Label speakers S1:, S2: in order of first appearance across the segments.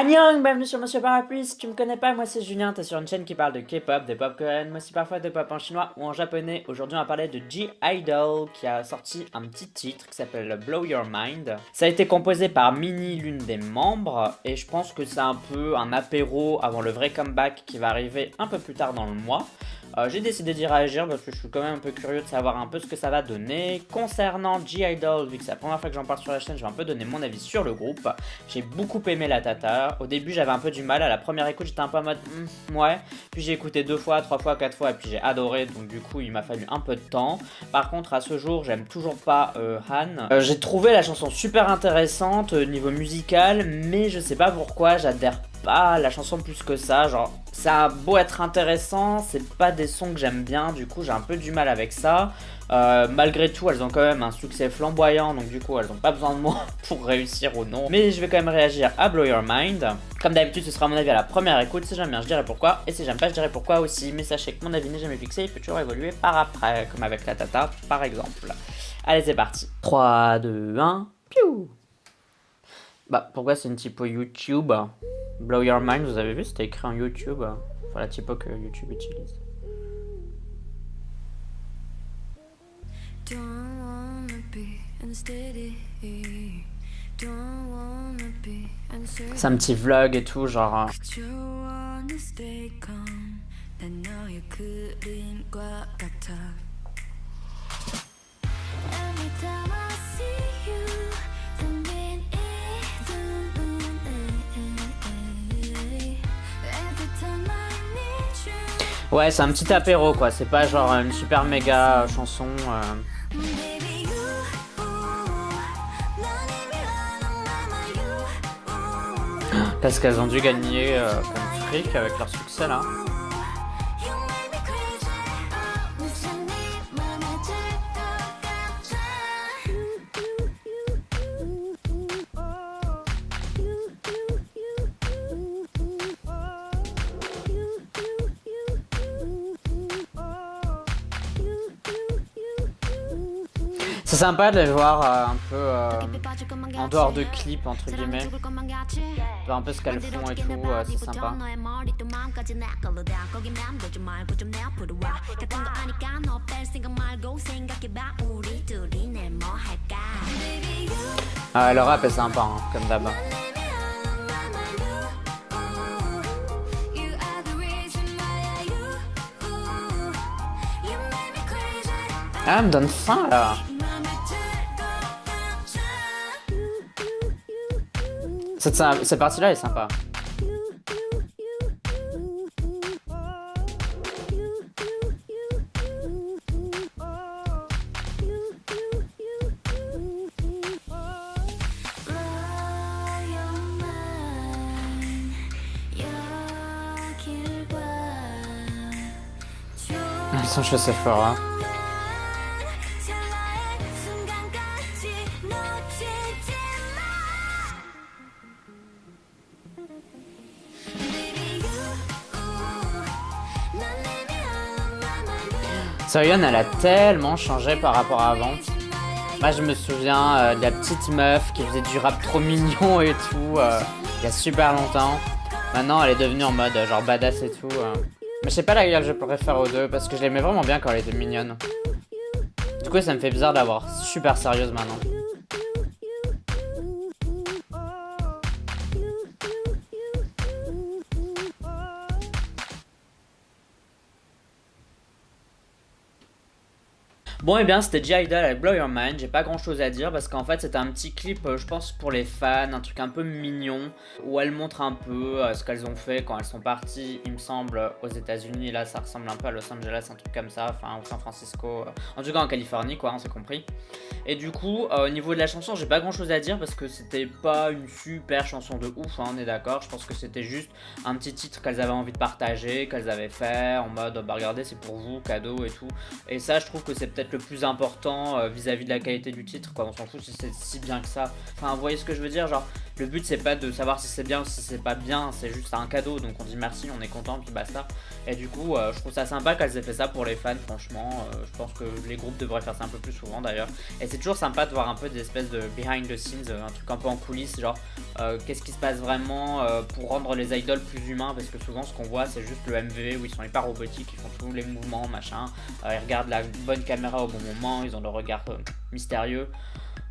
S1: Annyeong, bienvenue sur Monsieur Parapluie. Si tu me connais pas, moi c'est Julien, t'es sur une chaîne qui parle de K-pop, de pop coréenne, mais aussi parfois de pop en chinois ou en japonais. Aujourd'hui on va parler de G-Idol qui a sorti un petit titre qui s'appelle Blow Your Mind. Ça a été composé par Minnie, l'une des membres, et je pense que c'est un peu un apéro avant le vrai comeback qui va arriver un peu plus tard dans le mois. J'ai décidé d'y réagir parce que je suis quand même un peu curieux de savoir un peu ce que ça va donner. Concernant G-Idol, vu que c'est la première fois que j'en parle sur la chaîne, je vais un peu donner mon avis sur le groupe. J'ai beaucoup aimé la tata. Au début j'avais un peu du mal, à la première écoute j'étais un peu en mode ouais. Puis j'ai écouté 2 fois, 3 fois, 4 fois et puis j'ai adoré, donc du coup il m'a fallu un peu de temps. Par contre à ce jour j'aime toujours pas Han. J'ai trouvé la chanson super intéressante niveau musical, mais je sais pas pourquoi j'adhère pas à la chanson plus que ça. Genre ça a beau être intéressant, c'est pas des sons que j'aime bien, du coup j'ai un peu du mal avec ça. Malgré tout elles ont quand même un succès flamboyant, donc du coup elles ont pas besoin de moi pour réussir ou non. Mais je vais quand même réagir à Blow Your Mind. Comme d'habitude ce sera mon avis à la première écoute, si j'aime bien je dirai pourquoi, et si j'aime pas je dirai pourquoi aussi. Mais sachez que mon avis n'est jamais fixé, il peut toujours évoluer par après, comme avec la tata par exemple. Allez c'est parti, 3, 2, 1, piou. Bah pourquoi c'est une typo YouTube? Blow Your Mind, vous avez vu, c'était écrit en YouTube. Enfin la typo que YouTube utilise. C'est un petit vlog et tout, genre. Ouais, c'est un petit apéro quoi, c'est pas genre une super méga chanson. Parce qu'elles ont dû gagner comme fric avec leur succès là. C'est sympa de les voir un peu en dehors de clips entre guillemets. Voir un peu ce qu'elles font et tout, c'est sympa. Le rap est sympa, hein, comme d'hab. Ah, elle me donne faim là. Cette partie-là est sympa. Ils sont chez Sephora. Soyeon elle a tellement changé par rapport à avant. Moi je me souviens de la petite meuf qui faisait du rap trop mignon et tout il y a super longtemps. Maintenant elle est devenue en mode genre badass et tout. Mais je sais pas laquelle je préfère aux deux parce que je l'aimais vraiment bien quand elle était mignonne. Du coup ça me fait bizarre d'avoir super sérieuse maintenant. Bon et bien c'était G-Idol avec Blow Your Mind, j'ai pas grand chose à dire parce qu'en fait c'était un petit clip je pense pour les fans, un truc un peu mignon où elles montrent un peu ce qu'elles ont fait quand elles sont parties il me semble aux États-Unis. Là ça ressemble un peu à Los Angeles, un truc comme ça, enfin ou San Francisco, en tout cas en Californie quoi, on s'est compris. Et du coup au niveau de la chanson j'ai pas grand chose à dire parce que c'était pas une super chanson de ouf hein, on est d'accord. Je pense que c'était juste un petit titre qu'elles avaient envie de partager, qu'elles avaient fait en mode bah regardez c'est pour vous, cadeau et tout. Et ça je trouve que c'est peut-être le plus important vis-à-vis de la qualité du titre, quoi. On s'en fout si c'est si bien que ça. Enfin, vous voyez ce que je veux dire, genre, le but c'est pas de savoir si c'est bien ou si c'est pas bien, c'est juste un cadeau, donc on dit merci, on est content, puis basta. Et du coup, je trouve ça sympa qu'elles aient fait ça pour les fans, franchement. Je pense que les groupes devraient faire ça un peu plus souvent d'ailleurs. Et c'est toujours sympa de voir un peu des espèces de behind the scenes, un truc un peu en coulisses, genre qu'est-ce qui se passe vraiment pour rendre les idoles plus humains, parce que souvent ce qu'on voit c'est juste le MV où ils sont hyper robotiques, ils font tous les mouvements, machin. Ils regardent la bonne caméra au bon moment, ils ont le regard mystérieux.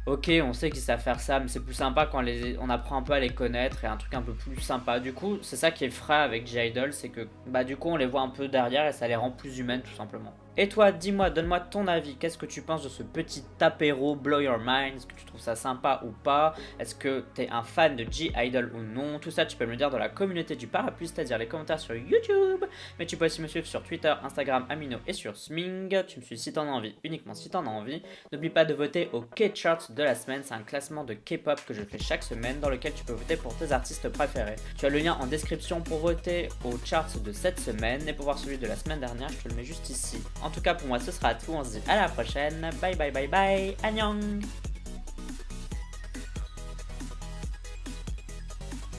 S1: Ok, on sait qu'ils savent faire ça, mais c'est plus sympa quand on apprend un peu à les connaître et un truc un peu plus sympa. Du coup, c'est ça qui est frais avec G-Idol, c'est que bah du coup on les voit un peu derrière et ça les rend plus humaines tout simplement. Et toi, dis-moi, donne-moi ton avis, qu'est-ce que tu penses de ce petit apéro Blow Your Mind? Est-ce que tu trouves ça sympa ou pas? Est-ce que t'es un fan de G-Idol ou non? Tout ça tu peux me le dire dans la communauté du parapluie, c'est-à-dire les commentaires sur YouTube. Mais tu peux aussi me suivre sur Twitter, Instagram, Amino et sur Sming. Tu me suis si t'en as envie, uniquement si t'en as envie. N'oublie pas de voter au K-Chart de la semaine, c'est un classement de K-pop que je fais chaque semaine dans lequel tu peux voter pour tes artistes préférés. Tu as le lien en description pour voter au chart de cette semaine et pour voir celui de la semaine dernière, je te le mets juste ici. En tout cas pour moi ce sera tout, on se dit à la prochaine, bye bye bye bye, annyeong.